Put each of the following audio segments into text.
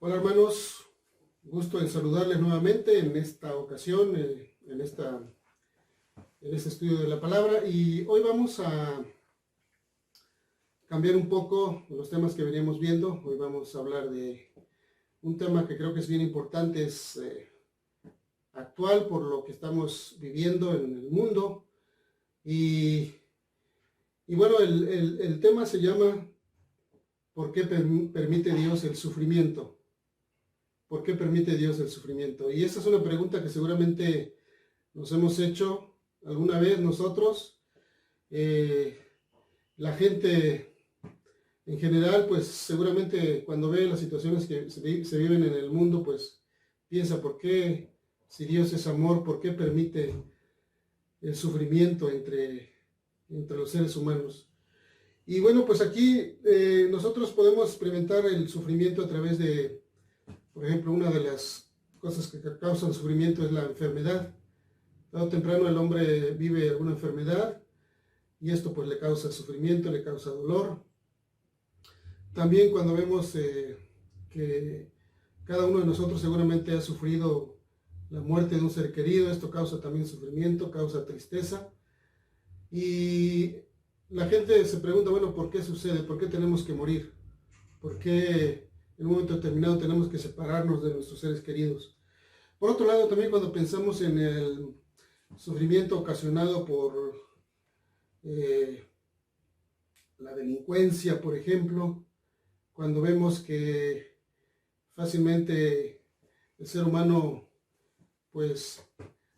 Hola hermanos, gusto en saludarles nuevamente en esta ocasión, en este estudio de la palabra, y hoy vamos a cambiar un poco los temas que veníamos viendo. Hoy vamos a hablar de un tema que creo que es bien importante, es actual por lo que estamos viviendo en el mundo, y bueno, el tema se llama ¿por qué permite Dios el sufrimiento? ¿Por qué permite Dios el sufrimiento? Y esa es una pregunta que seguramente nos hemos hecho alguna vez nosotros. La gente en general, pues seguramente cuando ve las situaciones que se viven en el mundo, pues piensa, ¿por qué, si Dios es amor, por qué permite el sufrimiento entre los seres humanos? Y bueno, pues aquí nosotros podemos experimentar el sufrimiento a través de, por ejemplo, una de las cosas que causan sufrimiento es la enfermedad. Tarde o temprano el hombre vive alguna enfermedad y esto pues le causa sufrimiento, le causa dolor. También cuando vemos que cada uno de nosotros seguramente ha sufrido la muerte de un ser querido, esto causa también sufrimiento, causa tristeza. Y la gente se pregunta, bueno, ¿por qué sucede? ¿Por qué tenemos que morir? ¿Por qué en un momento determinado tenemos que separarnos de nuestros seres queridos? Por otro lado, también cuando pensamos en el sufrimiento ocasionado por la delincuencia, por ejemplo, cuando vemos que fácilmente el ser humano pues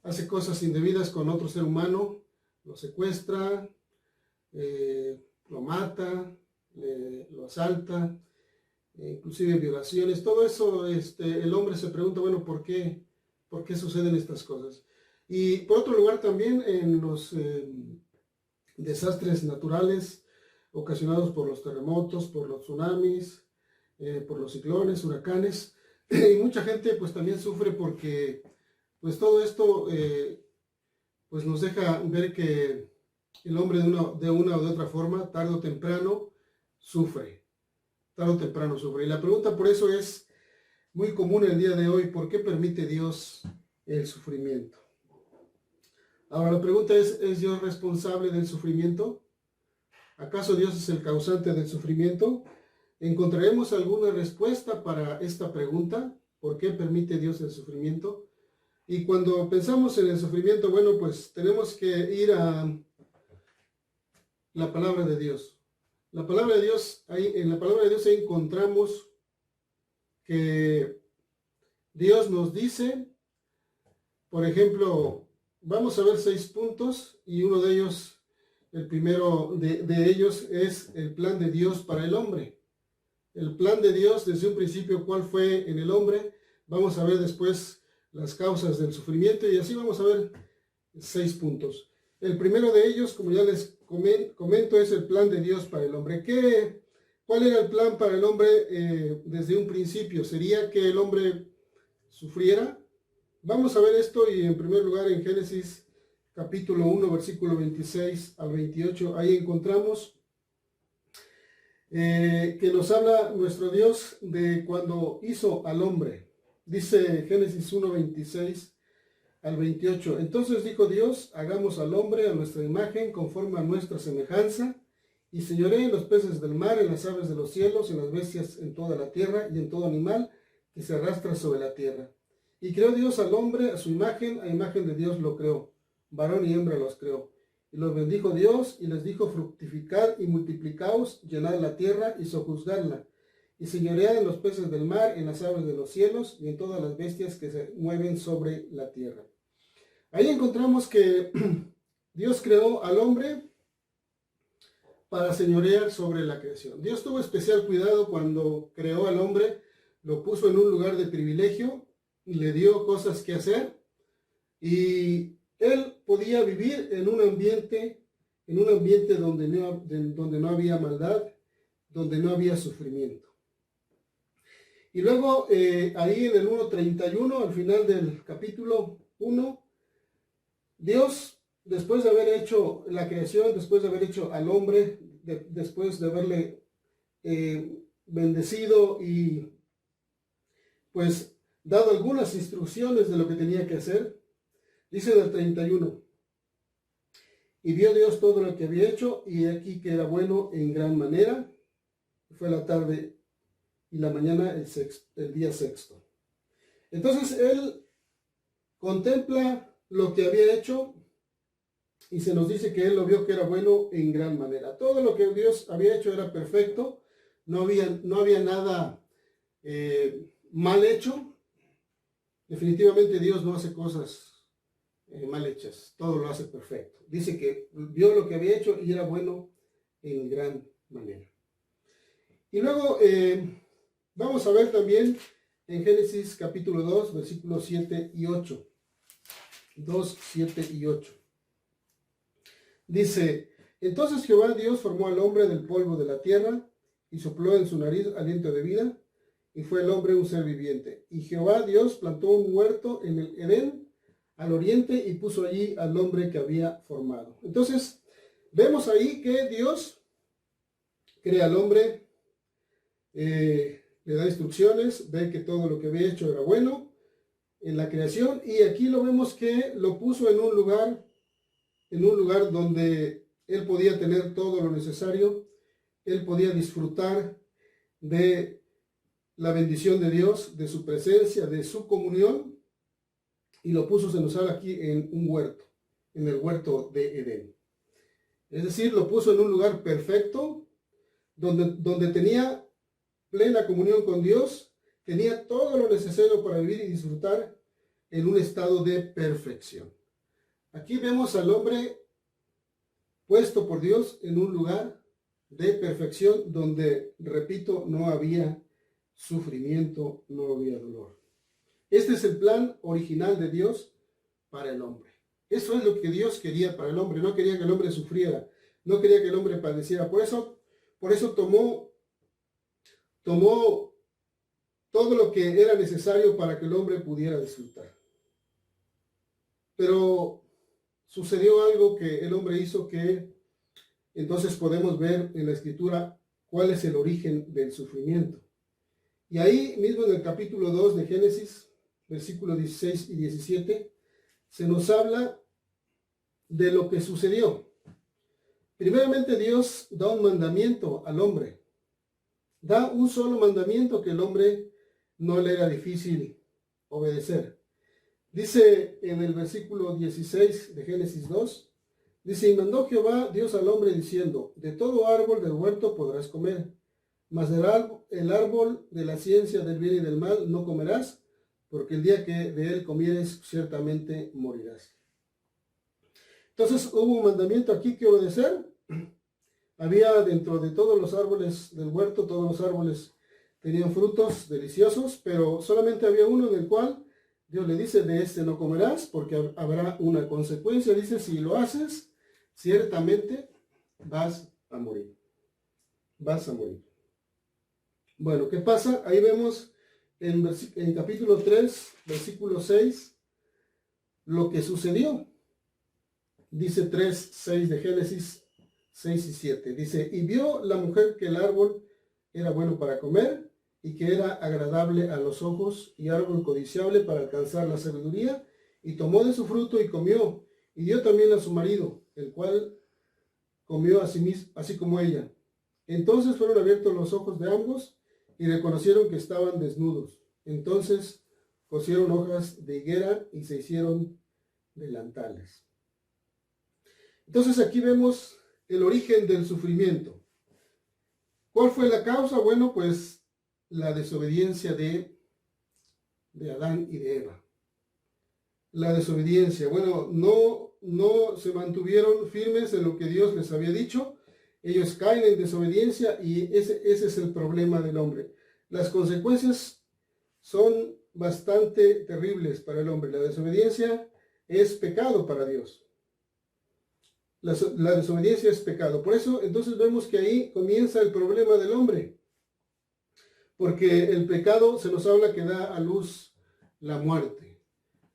hace cosas indebidas con otro ser humano, lo secuestra, lo mata, lo asalta, inclusive violaciones, todo eso, el hombre se pregunta, bueno, ¿por qué suceden estas cosas? Y por otro lugar también en los desastres naturales ocasionados por los terremotos, por los tsunamis, por los ciclones, huracanes, y mucha gente pues también sufre porque pues todo esto pues nos deja ver que el hombre de una o de otra forma, tarde o temprano, sufre. Tarde o temprano sufre. Y la pregunta por eso es muy común el día de hoy: ¿por qué permite Dios el sufrimiento? Ahora la pregunta ¿es Dios responsable del sufrimiento? ¿Acaso Dios es el causante del sufrimiento? ¿Encontraremos alguna respuesta para esta pregunta? ¿Por qué permite Dios el sufrimiento? Y cuando pensamos en el sufrimiento, bueno, pues tenemos que ir a la palabra de Dios. La palabra de Dios, en la palabra de Dios ahí encontramos que Dios nos dice, por ejemplo, vamos a ver 6 puntos y uno de ellos, el primero de ellos es el plan de Dios para el hombre. El plan de Dios desde un principio, ¿cuál fue en el hombre? Vamos a ver después las causas del sufrimiento y así vamos a ver 6 puntos. El primero de ellos, como ya les comento, es el plan de Dios para el hombre. ¿Cuál era el plan para el hombre desde un principio? ¿Sería que el hombre sufriera? Vamos a ver esto y en primer lugar en Génesis capítulo 1, versículo 26 al 28, ahí encontramos que nos habla nuestro Dios de cuando hizo al hombre. Dice Génesis 1, 26 al 28. Entonces dijo Dios, hagamos al hombre a nuestra imagen, conforme a nuestra semejanza, y señoree en los peces del mar, en las aves de los cielos, en las bestias, en toda la tierra, y en todo animal que se arrastra sobre la tierra. Y creó Dios al hombre a su imagen, a imagen de Dios lo creó, varón y hembra los creó. Y los bendijo Dios, y les dijo, fructificad y multiplicaos, llenad la tierra y sojuzgadla, y señoread en los peces del mar, en las aves de los cielos, y en todas las bestias que se mueven sobre la tierra. Ahí encontramos que Dios creó al hombre para señorear sobre la creación. Dios tuvo especial cuidado cuando creó al hombre, lo puso en un lugar de privilegio, le dio cosas que hacer, y él podía vivir en un ambiente donde no había maldad, donde no había sufrimiento. Y luego ahí en el 1:31, al final del capítulo 1, Dios, después de haber hecho la creación, después de haber hecho al hombre, después de haberle bendecido y pues dado algunas instrucciones de lo que tenía que hacer. Dice en el 31, y vio Dios todo lo que había hecho, y aquí que era bueno en gran manera. Fue la tarde y la mañana el día sexto. Entonces él contempla lo que había hecho y se nos dice que él lo vio que era bueno en gran manera. Todo lo que Dios había hecho era perfecto, no había nada mal hecho. Definitivamente Dios no hace cosas mal hechas, todo lo hace perfecto. Dice que vio lo que había hecho y era bueno en gran manera. Y luego vamos a ver también en Génesis capítulo 2, versículos 7 y 8. 2, 7 y 8. Dice, entonces Jehová Dios formó al hombre del polvo de la tierra y sopló en su nariz aliento de vida, y fue el hombre un ser viviente. Y Jehová Dios plantó un huerto en el Edén al oriente y puso allí al hombre que había formado. Entonces, vemos ahí que Dios crea al hombre, le da instrucciones, ve que todo lo que había hecho era bueno en la creación, y aquí lo vemos que lo puso en un lugar donde él podía tener todo lo necesario, él podía disfrutar de la bendición de Dios, de su presencia, de su comunión, y lo puso, se nos habla aquí, en un huerto, en el huerto de Edén. Es decir, lo puso en un lugar perfecto, donde tenía plena comunión con Dios, tenía todo lo necesario para vivir y disfrutar en un estado de perfección. Aquí vemos al hombre puesto por Dios en un lugar de perfección donde, repito, no había sufrimiento, no había dolor. Este es el plan original de Dios para el hombre. Eso es lo que Dios quería para el hombre. No quería que el hombre sufriera, no quería que el hombre padeciera. Por eso tomó todo lo que era necesario para que el hombre pudiera disfrutar. Pero sucedió algo que el hombre hizo, que entonces podemos ver en la Escritura cuál es el origen del sufrimiento. Y ahí mismo en el capítulo 2 de Génesis, versículos 16 y 17, se nos habla de lo que sucedió. Primeramente Dios da un mandamiento al hombre. Da un solo mandamiento que el hombre no le era difícil obedecer. Dice en el versículo 16 de Génesis 2, dice, y mandó Jehová Dios al hombre diciendo, de todo árbol del huerto podrás comer, mas el árbol de la ciencia del bien y del mal no comerás, porque el día que de él comieres ciertamente morirás. Entonces hubo un mandamiento aquí que obedecer. Había dentro de todos los árboles del huerto, todos los árboles tenían frutos deliciosos, pero solamente había uno en el cual Dios le dice, de este no comerás, porque habrá una consecuencia. Dice, si lo haces, ciertamente vas a morir. Vas a morir. Bueno, ¿qué pasa? Ahí vemos en capítulo 3, versículo 6, lo que sucedió. Dice 3, 6 de Génesis 6 y 7. Dice, y vio la mujer que el árbol era bueno para comer, y que era agradable a los ojos, y árbol codiciable para alcanzar la sabiduría, y tomó de su fruto y comió, y dio también a su marido, el cual comió así como ella. Entonces fueron abiertos los ojos de ambos, y reconocieron que estaban desnudos. Entonces cosieron hojas de higuera y se hicieron delantales. Entonces aquí vemos el origen del sufrimiento. ¿Cuál fue la causa? Bueno, pues la desobediencia de Adán y de Eva. La desobediencia. Bueno, no se mantuvieron firmes en lo que Dios les había dicho. Ellos caen en desobediencia y ese es el problema del hombre. Las consecuencias son bastante terribles para el hombre. La desobediencia es pecado para Dios. La desobediencia es pecado. Por eso entonces vemos que ahí comienza el problema del hombre. Porque el pecado se nos habla que da a luz la muerte.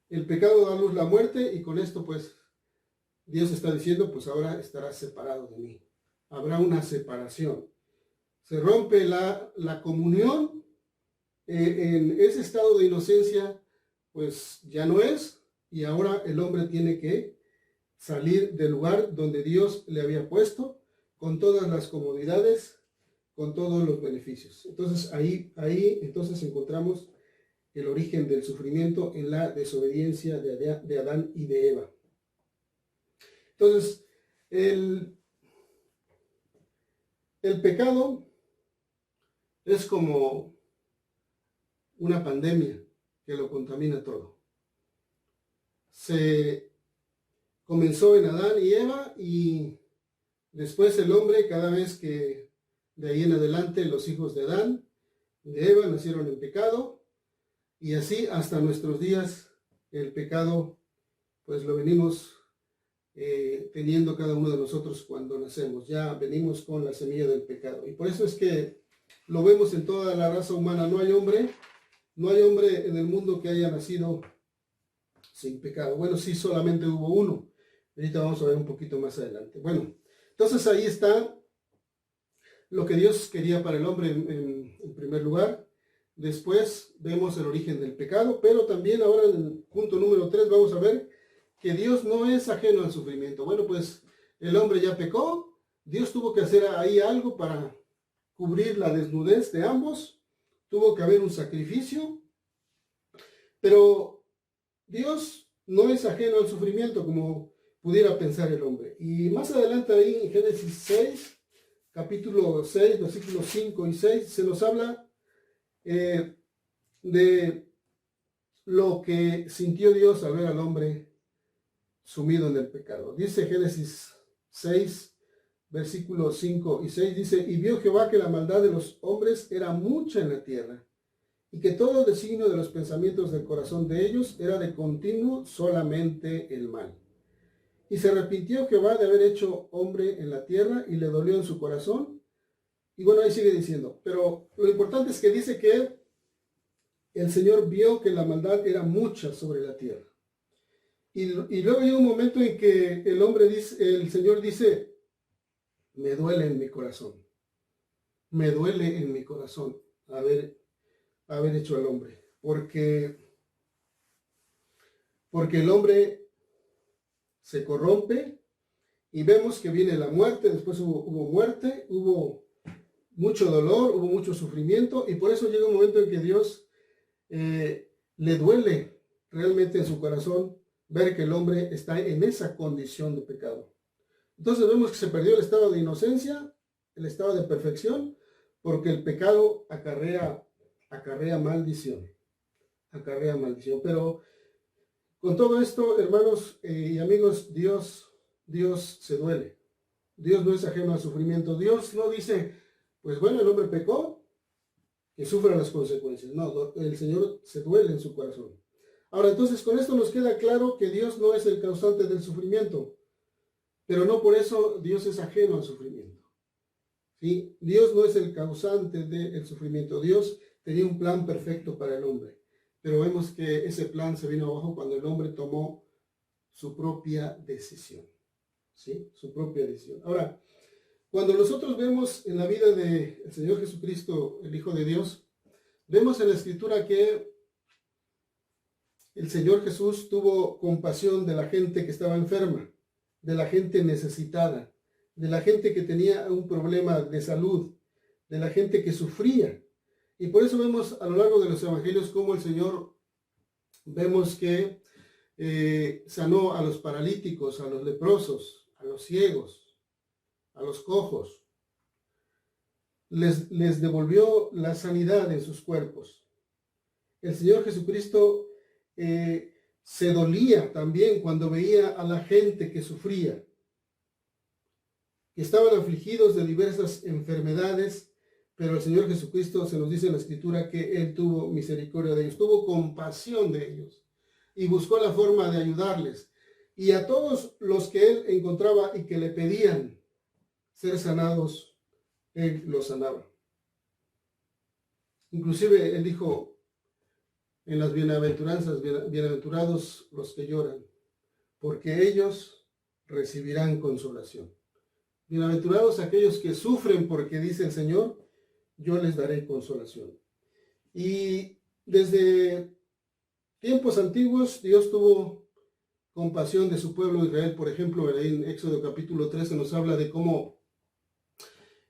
El pecado da a luz la muerte, y con esto pues Dios está diciendo, pues ahora estarás separado de mí. Habrá una separación. Se rompe la comunión en ese estado de inocencia, pues ya no es, y ahora el hombre tiene que salir del lugar donde Dios le había puesto, con todas las comodidades, con todos los beneficios. Entonces ahí entonces encontramos el origen del sufrimiento en la desobediencia de Adán y de Eva. Entonces, el pecado es como una pandemia que lo contamina todo. Se comenzó en Adán y Eva y después el hombre, cada vez que de ahí en adelante los hijos de Adán y de Eva nacieron en pecado, y así hasta nuestros días el pecado pues lo venimos teniendo cada uno de nosotros cuando nacemos. Ya venimos con la semilla del pecado. Y por eso es que lo vemos en toda la raza humana. No hay hombre en el mundo que haya nacido sin pecado. Bueno, sí, solamente hubo uno. Ahorita vamos a ver un poquito más adelante. Bueno, entonces ahí está lo que Dios quería para el hombre en primer lugar. Después vemos el origen del pecado, pero también ahora en el punto número 3 vamos a ver que Dios no es ajeno al sufrimiento. Bueno, pues el hombre ya pecó, Dios tuvo que hacer ahí algo para cubrir la desnudez de ambos, tuvo que haber un sacrificio, pero Dios no es ajeno al sufrimiento como pudiera pensar el hombre. Y más adelante ahí en Génesis 6, capítulo 6, versículos 5 y 6, se nos habla de lo que sintió Dios al ver al hombre sumido en el pecado. Dice Génesis 6, versículos 5 y 6, dice, y vio Jehová que la maldad de los hombres era mucha en la tierra, y que todo el designio de los pensamientos del corazón de ellos era de continuo solamente el mal. Y se arrepintió Jehová de haber hecho hombre en la tierra, y le dolió en su corazón. Y bueno, ahí sigue diciendo, pero lo importante es que dice que el Señor vio que la maldad era mucha sobre la tierra. Y luego llega un momento en que el Señor dice, me duele en mi corazón. Me duele en mi corazón haber hecho al hombre. Porque el hombre se corrompe y vemos que viene la muerte, después hubo muerte, hubo mucho dolor, hubo mucho sufrimiento, y por eso llega un momento en que Dios le duele realmente en su corazón ver que el hombre está en esa condición de pecado. Entonces vemos que se perdió el estado de inocencia, el estado de perfección, porque el pecado acarrea maldición. Acarrea maldición. Pero con todo esto, hermanos y amigos, Dios se duele. Dios no es ajeno al sufrimiento. Dios no dice, pues bueno, el hombre pecó, que sufra las consecuencias. No, el Señor se duele en su corazón. Ahora, entonces, con esto nos queda claro que Dios no es el causante del sufrimiento, pero no por eso Dios es ajeno al sufrimiento. ¿Sí? Dios no es el causante del sufrimiento. Dios tenía un plan perfecto para el hombre, pero vemos que ese plan se vino abajo cuando el hombre tomó su propia decisión. ¿Sí? Su propia decisión. Ahora, cuando nosotros vemos en la vida del Señor Jesucristo, el Hijo de Dios, vemos en la Escritura que el Señor Jesús tuvo compasión de la gente que estaba enferma, de la gente necesitada, de la gente que tenía un problema de salud, de la gente que sufría. Y por eso vemos a lo largo de los evangelios cómo el Señor, vemos que sanó a los paralíticos, a los leprosos, a los ciegos, a los cojos. Les devolvió la sanidad en sus cuerpos. El Señor Jesucristo se dolía también cuando veía a la gente que sufría, que estaban afligidos de diversas enfermedades, pero el Señor Jesucristo se nos dice en la Escritura que Él tuvo misericordia de ellos, tuvo compasión de ellos y buscó la forma de ayudarles. Y a todos los que Él encontraba y que le pedían ser sanados, Él los sanaba. Inclusive Él dijo en las bienaventuranzas, bienaventurados los que lloran, porque ellos recibirán consolación. Bienaventurados aquellos que sufren, porque dice el Señor, yo les daré consolación. Y desde tiempos antiguos Dios tuvo compasión de su pueblo Israel. Por ejemplo, en Éxodo capítulo 13 nos habla de cómo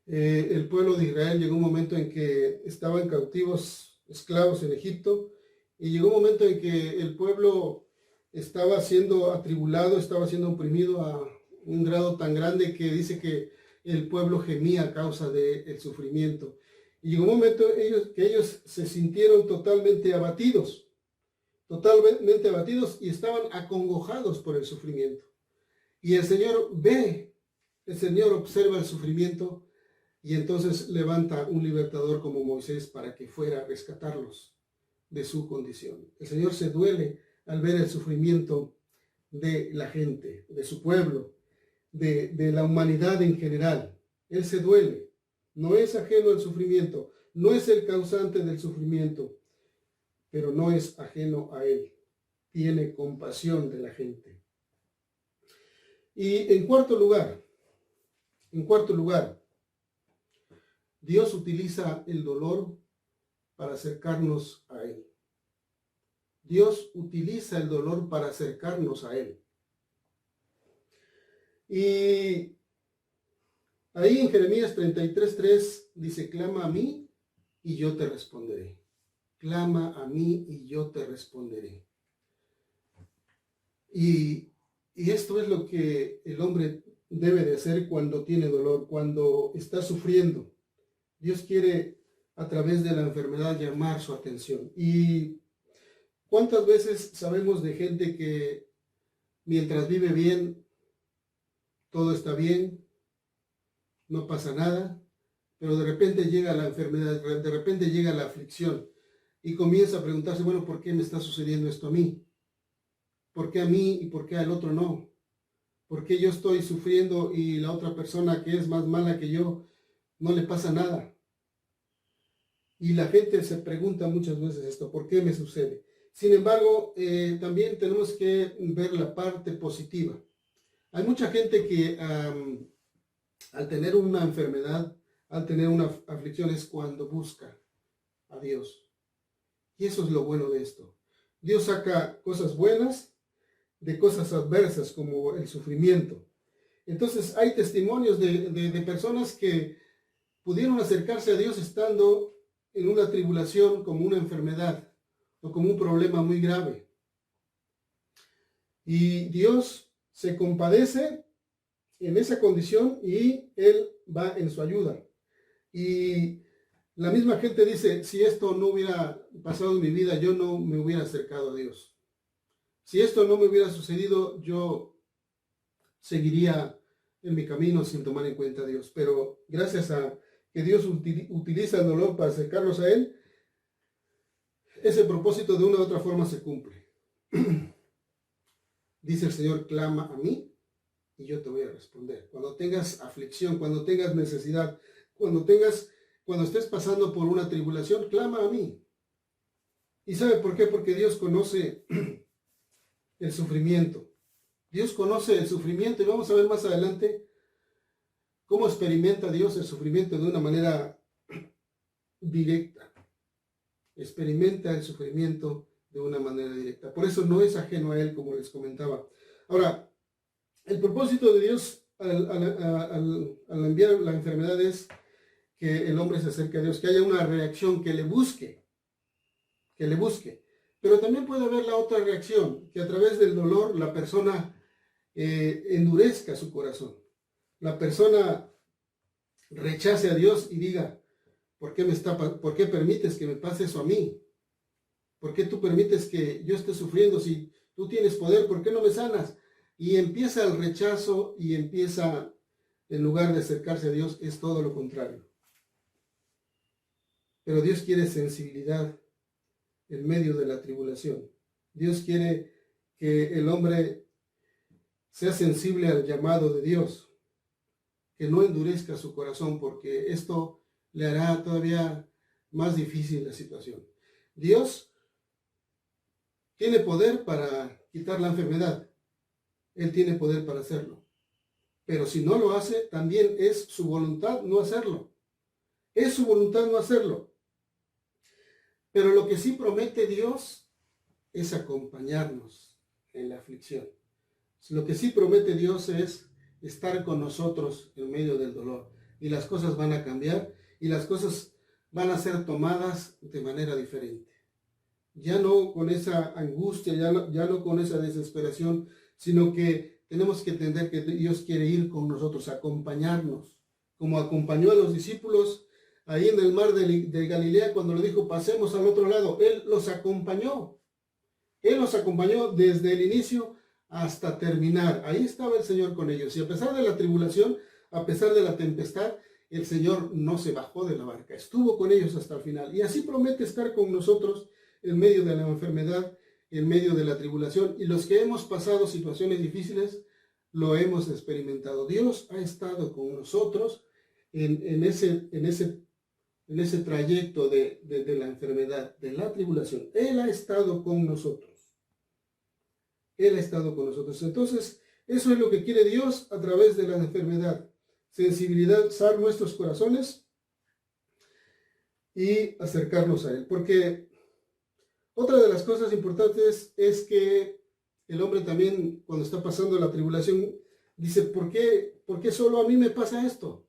el pueblo de Israel llegó un momento en que estaban cautivos, esclavos en Egipto, y llegó un momento en que el pueblo estaba siendo atribulado, estaba siendo oprimido a un grado tan grande que dice que el pueblo gemía a causa del sufrimiento. Y llegó un momento que ellos se sintieron totalmente abatidos y estaban acongojados por el sufrimiento. Y el Señor ve, el Señor observa el sufrimiento y entonces levanta un libertador como Moisés para que fuera a rescatarlos de su condición. El Señor se duele al ver el sufrimiento de la gente, de su pueblo, de la humanidad en general. Él se duele, no es ajeno al sufrimiento, no es el causante del sufrimiento, pero no es ajeno a él. Tiene compasión de la gente. Y en cuarto lugar, Dios utiliza el dolor para acercarnos a él. Dios utiliza el dolor para acercarnos a él. Y ahí en Jeremías 33:3 dice, clama a mí y yo te responderé. Clama a mí y yo te responderé. Y esto es lo que el hombre debe de hacer cuando tiene dolor, cuando está sufriendo. Dios quiere a través de la enfermedad llamar su atención. Y ¿cuántas veces sabemos de gente que mientras vive bien, todo está bien, no pasa nada, pero de repente llega la enfermedad, de repente llega la aflicción y comienza a preguntarse, bueno, ¿por qué me está sucediendo esto a mí? ¿Por qué a mí y por qué al otro no? ¿Por qué yo estoy sufriendo y la otra persona que es más mala que yo no le pasa nada? Y la gente se pregunta muchas veces esto, ¿por qué me sucede? Sin embargo, también tenemos que ver la parte positiva. Hay mucha gente que al tener una enfermedad, al tener una aflicción, es cuando busca a Dios. Y eso es lo bueno de esto. Dios saca cosas buenas de cosas adversas como el sufrimiento. Entonces hay testimonios de personas que pudieron acercarse a Dios estando en una tribulación como una enfermedad o como un problema muy grave. Y Dios se compadece en esa condición y Él va en su ayuda. Y la misma gente dice, si esto no hubiera pasado en mi vida, yo no me hubiera acercado a Dios. Si esto no me hubiera sucedido, yo seguiría en mi camino sin tomar en cuenta a Dios. Pero gracias a que Dios utiliza el dolor para acercarnos a Él, ese propósito de una u otra forma se cumple. Dice el Señor, clama a mí y yo te voy a responder. Cuando tengas aflicción, cuando tengas necesidad, cuando estés pasando por una tribulación, clama a mí. ¿Y sabe por qué? Porque Dios conoce el sufrimiento. Dios conoce el sufrimiento y vamos a ver más adelante cómo experimenta Dios el sufrimiento de una manera directa. Experimenta el sufrimiento de una manera directa. Por eso no es ajeno a Él, como les comentaba. Ahora, el propósito de Dios al enviar la enfermedad es que el hombre se acerque a Dios, que haya una reacción, que le busque. Pero también puede haber la otra reacción, que a través del dolor la persona endurezca su corazón. La persona rechace a Dios y diga, ¿por qué permites que me pase eso a mí? ¿Por qué tú permites que yo esté sufriendo? Si tú tienes poder, ¿por qué no me sanas? Y empieza el rechazo y empieza, en lugar de acercarse a Dios, es todo lo contrario. Pero Dios quiere sensibilidad en medio de la tribulación. Dios quiere que el hombre sea sensible al llamado de Dios, que no endurezca su corazón, porque esto le hará todavía más difícil la situación. Dios tiene poder para quitar la enfermedad. Él tiene poder para hacerlo. Pero si no lo hace, también es su voluntad no hacerlo. Es su voluntad no hacerlo. Pero lo que sí promete Dios es acompañarnos en la aflicción. Lo que sí promete Dios es estar con nosotros en medio del dolor. Y las cosas van a cambiar y las cosas van a ser tomadas de manera diferente. Ya no con esa angustia, ya no con esa desesperación, sino que tenemos que entender que Dios quiere ir con nosotros, acompañarnos, como acompañó a los discípulos ahí en el mar de Galilea cuando le dijo, pasemos al otro lado. Él los acompañó. Él los acompañó desde el inicio hasta terminar. Ahí estaba el Señor con ellos. Y a pesar de la tribulación, a pesar de la tempestad, el Señor no se bajó de la barca. Estuvo con ellos hasta el final. Y así promete estar con nosotros en medio de la enfermedad, en medio de la tribulación. Y los que hemos pasado situaciones difíciles, lo hemos experimentado. Dios ha estado con nosotros en ese trayecto de la enfermedad, de la tribulación. Él ha estado con nosotros. Él ha estado con nosotros. Entonces, eso es lo que quiere Dios a través de la enfermedad. Sensibilizar nuestros corazones y acercarnos a Él. Porque otra de las cosas importantes es que el hombre también, cuando está pasando la tribulación, dice, ¿por qué solo a mí me pasa esto?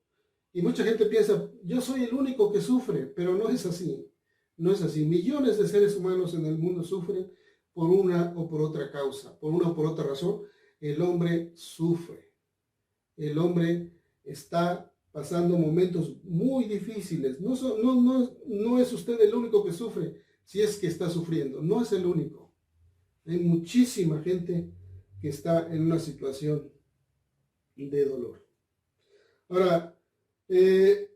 Y mucha gente piensa, yo soy el único que sufre, pero no es así. No es así. Millones de seres humanos en el mundo sufren por una o por otra causa, por una o por otra razón. El hombre sufre. El hombre está pasando momentos muy difíciles. No es usted el único que sufre si es que está sufriendo. No es el único. Hay muchísima gente que está en una situación de dolor. Ahora,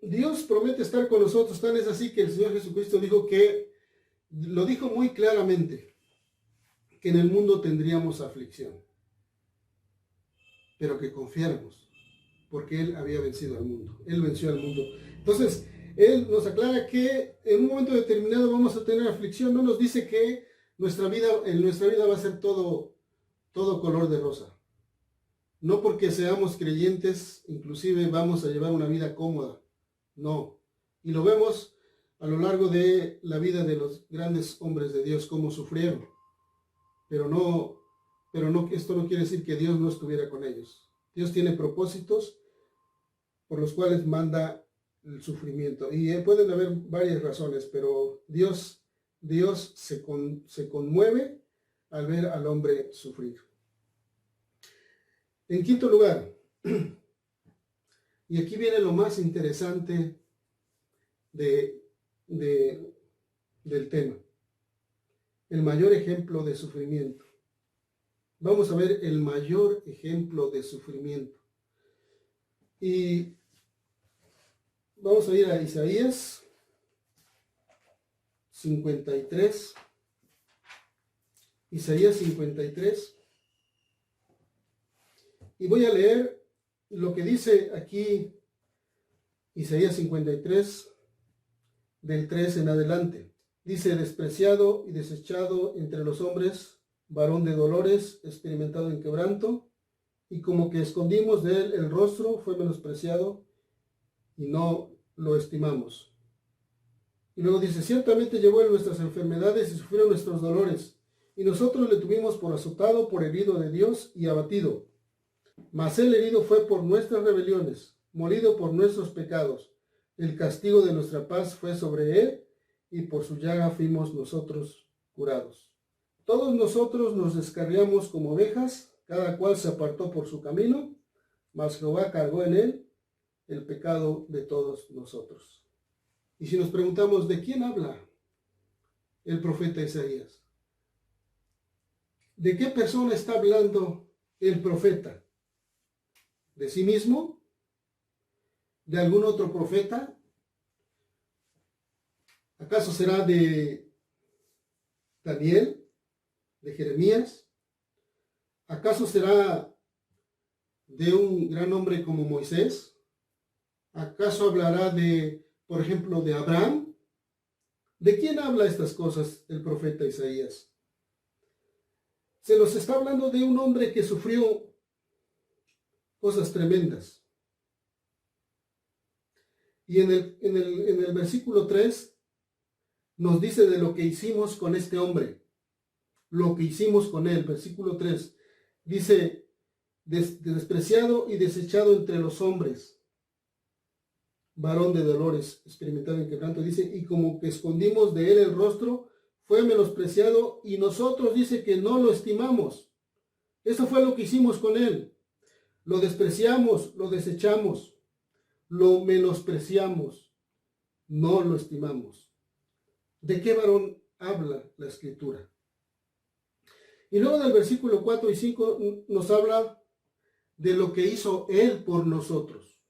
Dios promete estar con nosotros, tan es así que el Señor Jesucristo lo dijo muy claramente, que en el mundo tendríamos aflicción, pero que confiáramos, porque Él había vencido al mundo, Él venció al mundo. Entonces, Él nos aclara que en un momento determinado vamos a tener aflicción, no nos dice que en nuestra vida va a ser todo color de rosa. No porque seamos creyentes, inclusive vamos a llevar una vida cómoda. No. Y lo vemos a lo largo de la vida de los grandes hombres de Dios, cómo sufrieron. Pero esto no quiere decir que Dios no estuviera con ellos. Dios tiene propósitos por los cuales manda el sufrimiento. Y pueden haber varias razones, pero Dios se conmueve al ver al hombre sufrir. En quinto lugar, y aquí viene lo más interesante del tema, el mayor ejemplo de sufrimiento. Vamos a ver el mayor ejemplo de sufrimiento. Y vamos a ir a Isaías 53. Isaías 53. Y voy a leer lo que dice aquí Isaías 53, del 3 en adelante. Dice, despreciado y desechado entre los hombres, varón de dolores, experimentado en quebranto, y como que escondimos de él el rostro, fue menospreciado y no lo estimamos. Y luego dice, ciertamente llevó en nuestras enfermedades y sufrió nuestros dolores, y nosotros le tuvimos por azotado, por herido de Dios y abatido. Mas el herido fue por nuestras rebeliones, molido por nuestros pecados. El castigo de nuestra paz fue sobre él, y por su llaga fuimos nosotros curados. Todos nosotros nos descarriamos como ovejas, cada cual se apartó por su camino, mas Jehová cargó en él el pecado de todos nosotros. Y si nos preguntamos, ¿de quién habla el profeta Isaías? ¿De qué persona está hablando el profeta? ¿De sí mismo? ¿De algún otro profeta? ¿Acaso será de Daniel? ¿De Jeremías? ¿Acaso será de un gran hombre como Moisés? ¿Acaso hablará por ejemplo, de Abraham? ¿De quién habla estas cosas el profeta Isaías? Se nos está hablando de un hombre que sufrió cosas tremendas. Y en el versículo 3 nos dice de lo que hicimos con este hombre, lo que hicimos con él. Versículo 3 dice, despreciado y desechado entre los hombres, varón de dolores, experimentado en quebranto, dice, y como que escondimos de él el rostro, fue menospreciado y nosotros dice que no lo estimamos. Eso fue lo que hicimos con él. Lo despreciamos, lo desechamos, lo menospreciamos, no lo estimamos. ¿De qué varón habla la Escritura? Y luego del versículo 4 y 5 nos habla de lo que hizo él por nosotros.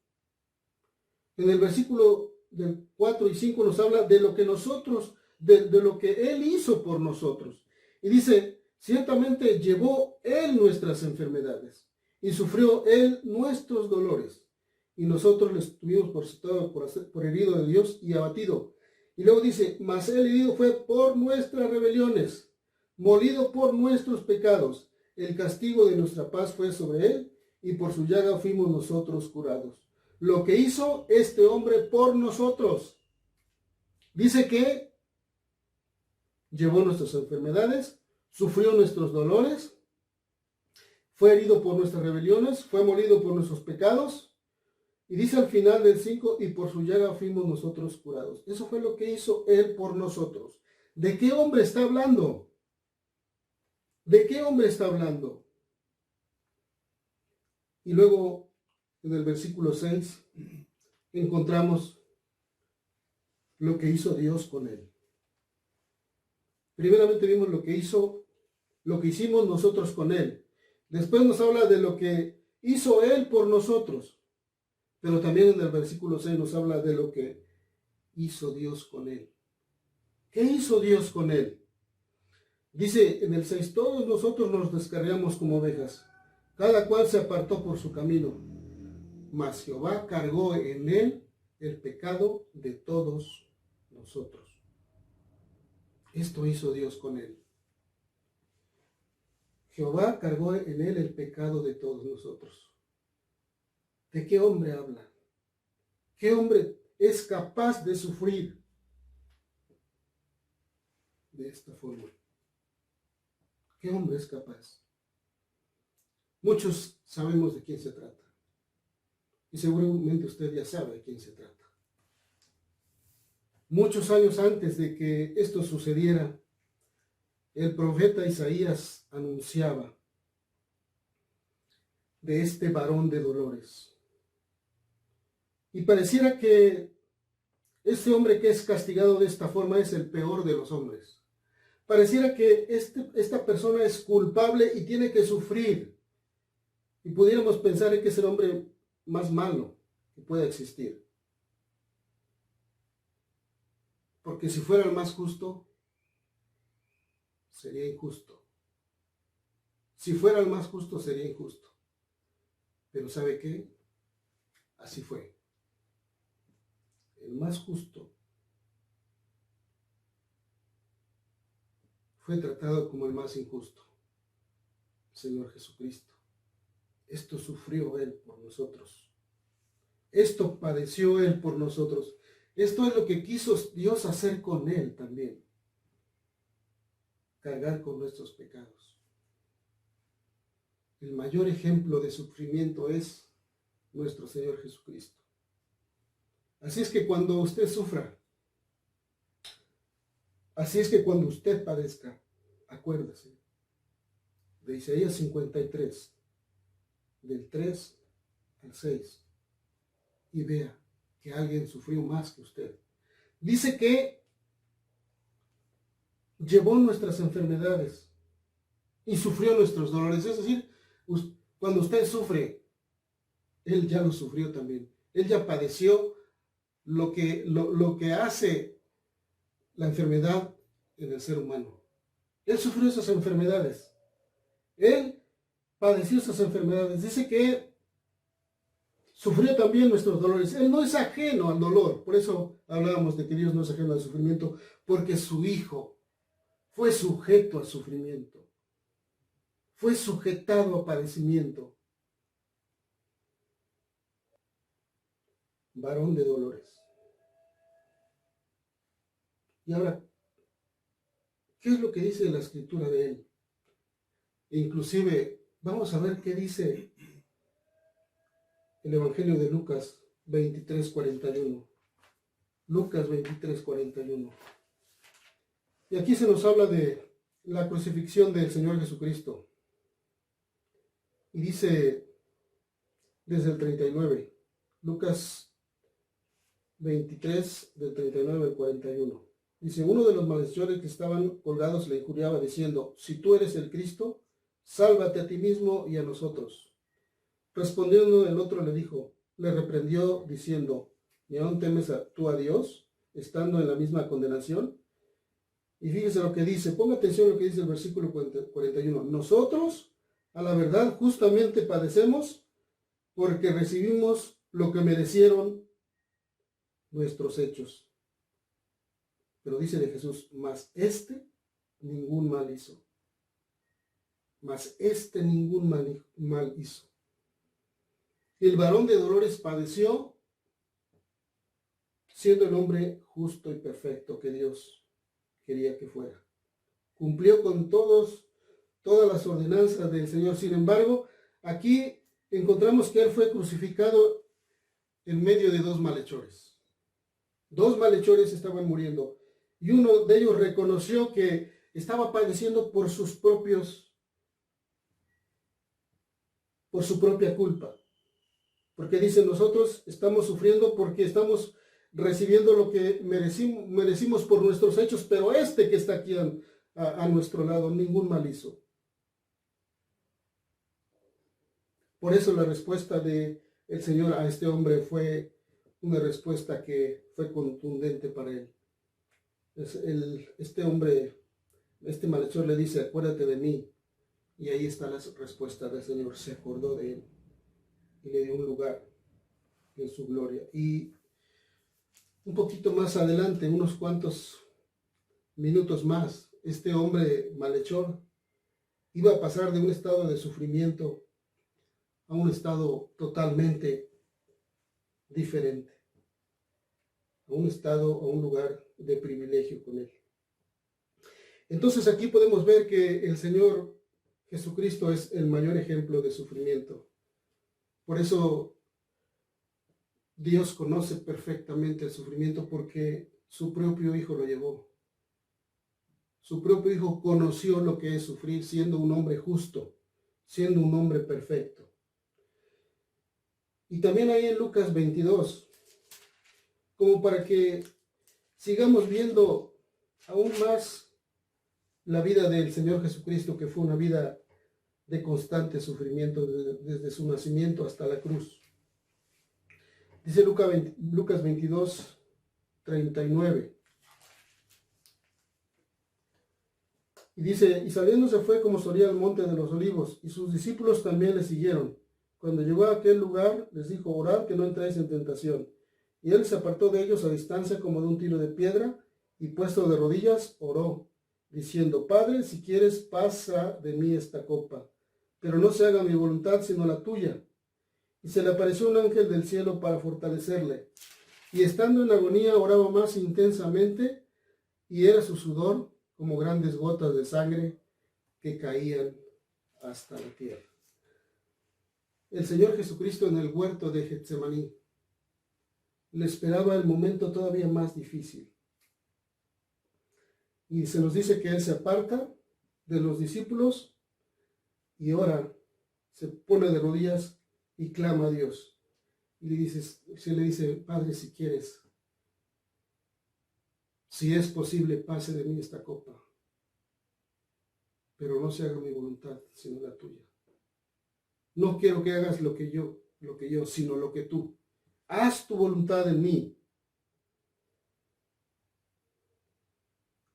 En el versículo del 4 y 5 nos habla de lo que nosotros, de lo que él hizo por nosotros. Y dice, ciertamente llevó él nuestras enfermedades y sufrió él nuestros dolores. Y nosotros le estuvimos por herido de Dios y abatido. Y luego dice, mas el herido fue por nuestras rebeliones, molido por nuestros pecados. El castigo de nuestra paz fue sobre él, y por su llaga fuimos nosotros curados. Lo que hizo este hombre por nosotros. Dice que llevó nuestras enfermedades, sufrió nuestros dolores, fue herido por nuestras rebeliones, fue molido por nuestros pecados. Y dice al final del 5, y por su llaga fuimos nosotros curados. Eso fue lo que hizo él por nosotros. ¿De qué hombre está hablando? ¿De qué hombre está hablando? Y luego en el versículo 6 encontramos lo que hizo Dios con él. Primeramente vimos lo que hicimos nosotros con él. Después nos habla de lo que hizo él por nosotros. Pero también en el versículo 6 nos habla de lo que hizo Dios con él. ¿Qué hizo Dios con él? Dice en el 6, todos nosotros nos descarriamos como ovejas, cada cual se apartó por su camino, mas Jehová cargó en él el pecado de todos nosotros. Esto hizo Dios con él. Jehová cargó en él el pecado de todos nosotros. ¿De qué hombre habla? ¿Qué hombre es capaz de sufrir de esta forma? ¿Qué hombre es capaz? Muchos sabemos de quién se trata. Y seguramente usted ya sabe de quién se trata. Muchos años antes de que esto sucediera, el profeta Isaías anunciaba de este varón de dolores. Y pareciera que este hombre que es castigado de esta forma es el peor de los hombres. Pareciera que esta persona es culpable y tiene que sufrir. Y pudiéramos pensar que es el hombre más malo que pueda existir. Porque si fuera el más justo, sería injusto. Si fuera el más justo, sería injusto. Pero ¿sabe qué? Así fue. El más justo fue tratado como el más injusto, Señor Jesucristo. Esto sufrió Él por nosotros. Esto padeció Él por nosotros. Esto es lo que quiso Dios hacer con Él también. Cargar con nuestros pecados. El mayor ejemplo de sufrimiento es nuestro Señor Jesucristo. Así es que cuando usted sufra, así es que cuando usted padezca, acuérdese de Isaías 53, del 3 al 6, y vea que alguien sufrió más que usted. Dice que llevó nuestras enfermedades y sufrió nuestros dolores. Es decir, cuando usted sufre, Él ya lo sufrió también. Él ya padeció lo que hace la enfermedad en el ser humano. Él sufrió esas enfermedades. Él padeció esas enfermedades. Dice que sufrió también nuestros dolores. Él no es ajeno al dolor. Por eso hablábamos de que Dios no es ajeno al sufrimiento, porque su Hijo fue sujeto al sufrimiento. Fue sujetado a padecimiento. Varón de dolores. Y ahora, ¿Qué es lo que dice la escritura de él? E inclusive, vamos a ver qué dice el Evangelio de Lucas 23:41. Lucas 23:41. Y aquí se nos habla de la crucifixión del Señor Jesucristo. Y dice desde el 39, Lucas 23, del 39 al 41. Dice, uno de los malhechores que estaban colgados le injuriaba diciendo, si tú eres el Cristo, sálvate a ti mismo y a nosotros. Respondiendo el otro le reprendió diciendo, ¿y aún temes tú a Dios, estando en la misma condenación? Y fíjese lo que dice, ponga atención a lo que dice el versículo 41. Nosotros, a la verdad, justamente padecemos porque recibimos lo que merecieron nuestros hechos. Pero dice de Jesús, mas ningún mal hizo. Mas ningún mal hizo. El varón de dolores padeció, siendo el hombre justo y perfecto que Dios quería que fuera. Cumplió con todas las ordenanzas del Señor. Sin embargo, aquí encontramos que Él fue crucificado en medio de dos malhechores. Dos malhechores estaban muriendo. Y uno de ellos reconoció que estaba padeciendo por su propia culpa. Porque dice, nosotros estamos sufriendo porque estamos recibiendo lo que merecimos por nuestros hechos, pero que está aquí a nuestro lado, ningún mal hizo. Por eso la respuesta del Señor a este hombre fue una respuesta que fue contundente para él. Este hombre, este malhechor le dice, acuérdate de mí. Y ahí está la respuesta del Señor. Se acordó de él y le dio un lugar en su gloria. Y un poquito más adelante, unos cuantos minutos más, este hombre malhechor iba a pasar de un estado de sufrimiento a un estado totalmente diferente, a un lugar de privilegio con él. Entonces aquí podemos ver que el Señor Jesucristo es el mayor ejemplo de sufrimiento. Por eso Dios conoce perfectamente el sufrimiento, porque su propio Hijo lo llevó. Su propio Hijo conoció lo que es sufrir, siendo un hombre justo, siendo un hombre perfecto. Y también ahí en Lucas 22, como para que sigamos viendo aún más la vida del Señor Jesucristo, que fue una vida de constante sufrimiento desde su nacimiento hasta la cruz. Dice Lucas 22, 39. Y dice, y saliendo se fue como solía al monte de los olivos, y sus discípulos también le siguieron. Cuando llegó a aquel lugar, les dijo, orad que no entréis en tentación. Y él se apartó de ellos a distancia como de un tiro de piedra, y puesto de rodillas, oró, diciendo, Padre, si quieres, pasa de mí esta copa, pero no se haga mi voluntad sino la tuya. Y se le apareció un ángel del cielo para fortalecerle. Y estando en agonía oraba más intensamente, y era su sudor como grandes gotas de sangre que caían hasta la tierra. El Señor Jesucristo en el huerto de Getsemaní le esperaba el momento todavía más difícil. Y se nos dice que Él se aparta de los discípulos y ora, se pone de rodillas y clama a Dios. Y se le dice, Padre, si quieres, si es posible, pase de mí esta copa, pero no se haga mi voluntad, sino la tuya. No quiero que hagas lo que yo, sino lo que tú. Haz tu voluntad en mí.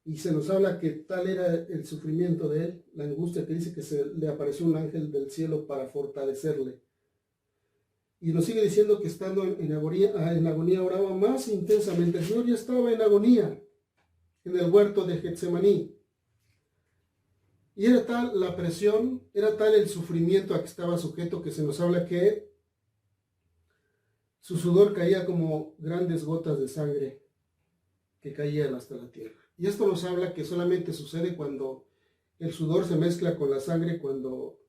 Y se nos habla que tal era el sufrimiento de él, la angustia, que dice que se le apareció un ángel del cielo para fortalecerle. Y nos sigue diciendo que estando en agonía oraba más intensamente. El Señor ya estaba en agonía en el huerto de Getsemaní. Y era tal la presión, era tal el sufrimiento a que estaba sujeto, que se nos habla que su sudor caía como grandes gotas de sangre que caían hasta la tierra. Y esto nos habla que solamente sucede cuando el sudor se mezcla con la sangre, cuando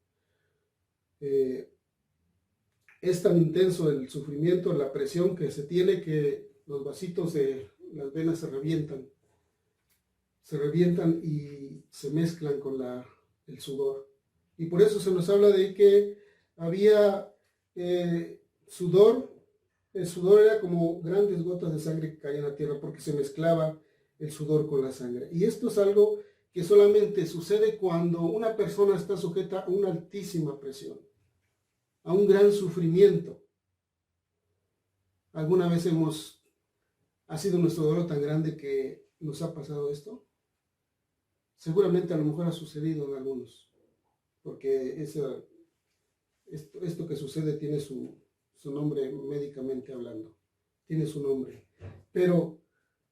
es tan intenso el sufrimiento, la presión que se tiene, que los vasitos de las venas se revientan y se mezclan con el sudor. Y por eso se nos habla de que había sudor. El sudor era como grandes gotas de sangre que caían a tierra porque se mezclaba el sudor con la sangre. Y esto es algo que solamente sucede cuando una persona está sujeta a una altísima presión, a un gran sufrimiento. ¿Alguna vez ha sido nuestro dolor tan grande que nos ha pasado esto? Seguramente a lo mejor ha sucedido en algunos, porque esto que sucede tiene su nombre médicamente hablando, tiene su nombre. Pero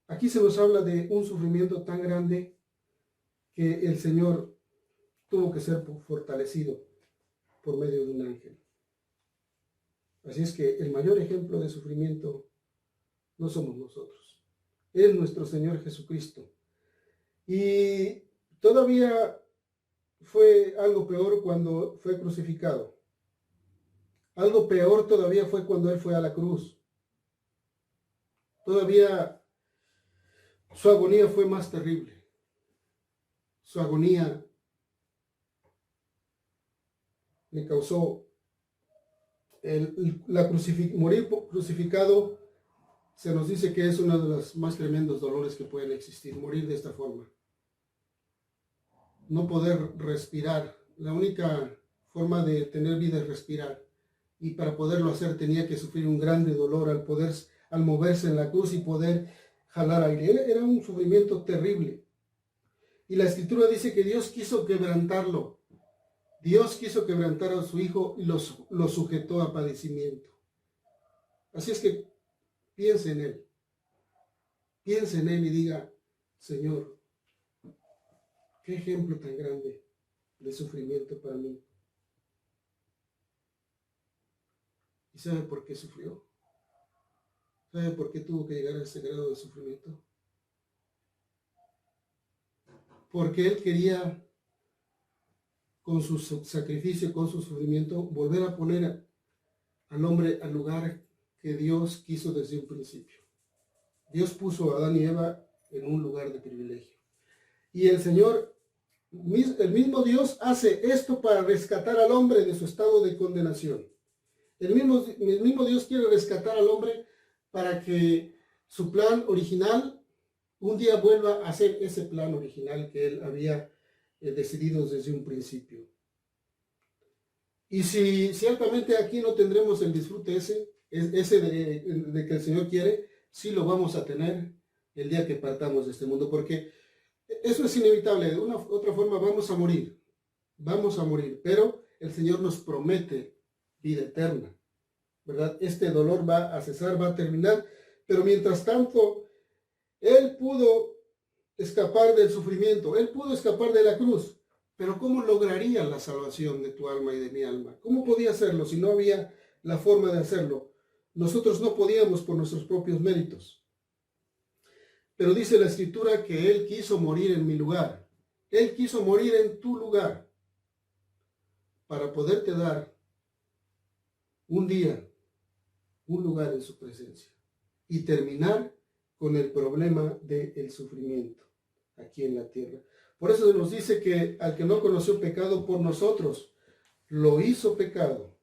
aquí se nos habla de un sufrimiento tan grande que el Señor tuvo que ser fortalecido por medio de un ángel. Así es que el mayor ejemplo de sufrimiento no somos nosotros, es nuestro Señor Jesucristo. Y todavía fue algo peor cuando fue crucificado. Algo peor todavía fue cuando Él fue a la cruz. Todavía su agonía fue más terrible. Su agonía le causó morir crucificado. Se nos dice que es uno de los más tremendos dolores que pueden existir, morir de esta forma. No poder respirar. La única forma de tener vida es respirar. Y para poderlo hacer tenía que sufrir un grande dolor al moverse en la cruz y poder jalar aire. Era un sufrimiento terrible. Y la Escritura dice que Dios quiso quebrantarlo. Dios quiso quebrantar a su Hijo y lo sujetó a padecimiento. Así es que piense en Él. Piense en Él y diga, Señor, qué ejemplo tan grande de sufrimiento para mí. ¿Y sabe por qué sufrió? ¿Sabe por qué tuvo que llegar a ese grado de sufrimiento? Porque Él quería, con su sacrificio, con su sufrimiento, volver a poner al hombre al lugar que Dios quiso desde un principio. Dios puso a Adán y Eva en un lugar de privilegio. Y el Señor, el mismo Dios, hace esto para rescatar al hombre de su estado de condenación. El mismo Dios quiere rescatar al hombre para que su plan original un día vuelva a ser ese plan original que Él había decidido desde un principio. Y si ciertamente aquí no tendremos el disfrute ese de que el Señor quiere, sí lo vamos a tener el día que partamos de este mundo, porque eso es inevitable. De una u otra forma vamos a morir, pero el Señor nos promete vida eterna, ¿verdad? Este dolor va a cesar, va a terminar, pero mientras tanto, Él pudo escapar del sufrimiento, Él pudo escapar de la cruz, pero ¿cómo lograría la salvación de tu alma y de mi alma? ¿Cómo podía hacerlo si no había la forma de hacerlo? Nosotros no podíamos por nuestros propios méritos. Pero dice la Escritura que Él quiso morir en mi lugar. Él quiso morir en tu lugar para poderte dar un día, un lugar en su presencia y terminar con el problema del sufrimiento aquí en la tierra. Por eso nos dice que al que no conoció pecado por nosotros, lo hizo pecado.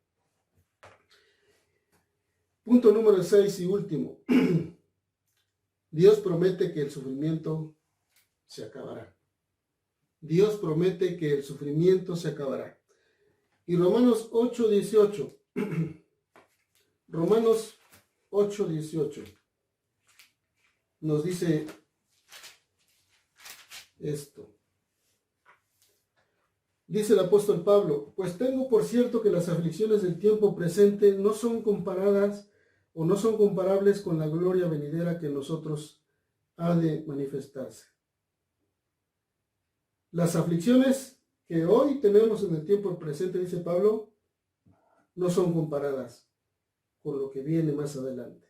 Punto número 6 y último. Dios promete que el sufrimiento se acabará. Dios promete que el sufrimiento se acabará. Y Romanos 8:18. Romanos 8:18 nos dice esto. Dice el apóstol Pablo, pues tengo por cierto que las aflicciones del tiempo presente no son comparadas o no son comparables con la gloria venidera que en nosotros ha de manifestarse. Las aflicciones que hoy tenemos en el tiempo presente, dice Pablo, no son comparadas con lo que viene más adelante.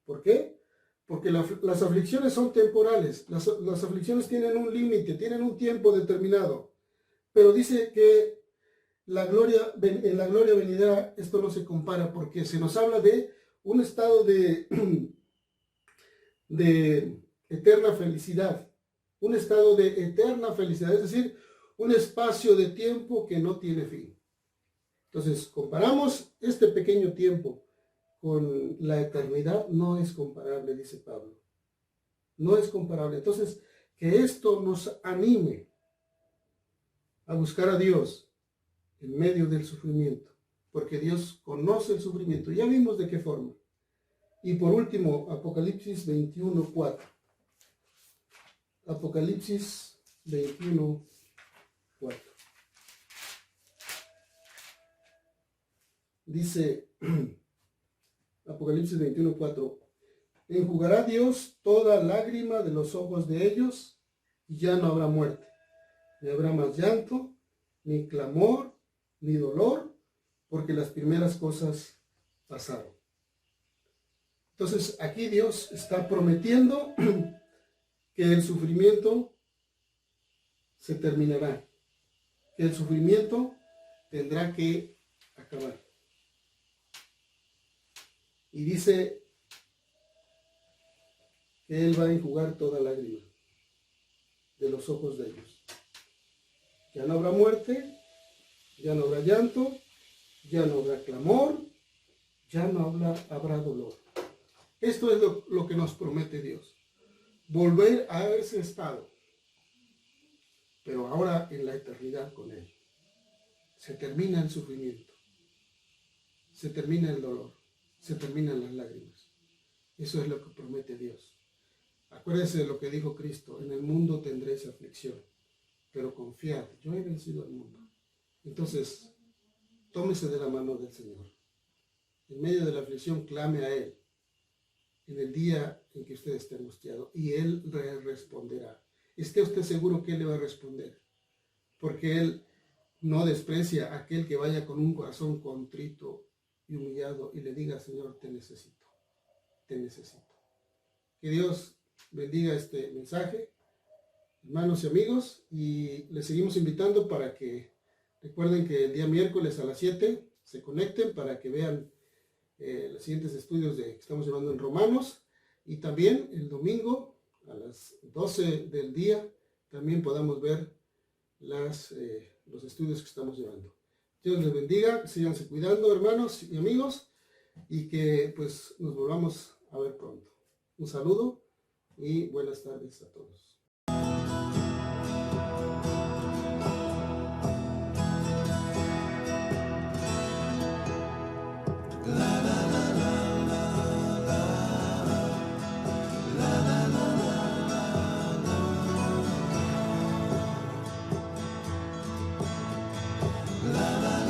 ¿Por qué? porque las aflicciones son temporales, las aflicciones tienen un límite, tienen un tiempo determinado, pero dice que en la gloria venidera esto no se compara, porque se nos habla de un estado de eterna felicidad, un estado de eterna felicidad, es decir, un espacio de tiempo que no tiene fin. Entonces, comparamos este pequeño tiempo con la eternidad, no es comparable, dice Pablo. No es comparable. Entonces, que esto nos anime a buscar a Dios en medio del sufrimiento, porque Dios conoce el sufrimiento. Ya vimos de qué forma. Y por último, Apocalipsis 21:4. Apocalipsis 21:4. Dice Apocalipsis 21:4. Enjugará Dios toda lágrima de los ojos de ellos, y ya no habrá muerte, ni habrá más llanto, ni clamor, ni dolor, porque las primeras cosas pasaron. Entonces aquí Dios está prometiendo que el sufrimiento se terminará, que el sufrimiento tendrá que acabar. Y dice que Él va a enjugar toda lágrima de los ojos de ellos. Ya no habrá muerte, ya no habrá llanto, ya no habrá clamor, ya no habrá dolor. Esto es lo que nos promete Dios. Volver a ese estado, pero ahora en la eternidad con Él. Se termina el sufrimiento, se termina el dolor, se terminan las lágrimas. Eso es lo que promete Dios. Acuérdense de lo que dijo Cristo: en el mundo tendréis aflicción, pero confiad, yo he vencido al mundo. Entonces, tómese de la mano del Señor. En medio de la aflicción, clame a Él en el día en que usted esté angustiado, y Él le responderá. Esté usted seguro que Él le va a responder, porque Él no desprecia a aquel que vaya con un corazón contrito y humillado y le diga: Señor, te necesito, te necesito. Que Dios bendiga este mensaje, hermanos y amigos, y les seguimos invitando para que recuerden que el día miércoles a las 7 se conecten para que vean los siguientes estudios que estamos llevando en Romanos, y también el domingo a las 12 del día también podamos ver los estudios que estamos llevando. Dios les bendiga, síganse cuidando, hermanos y amigos, y que pues nos volvamos a ver pronto. Un saludo y buenas tardes a todos. La la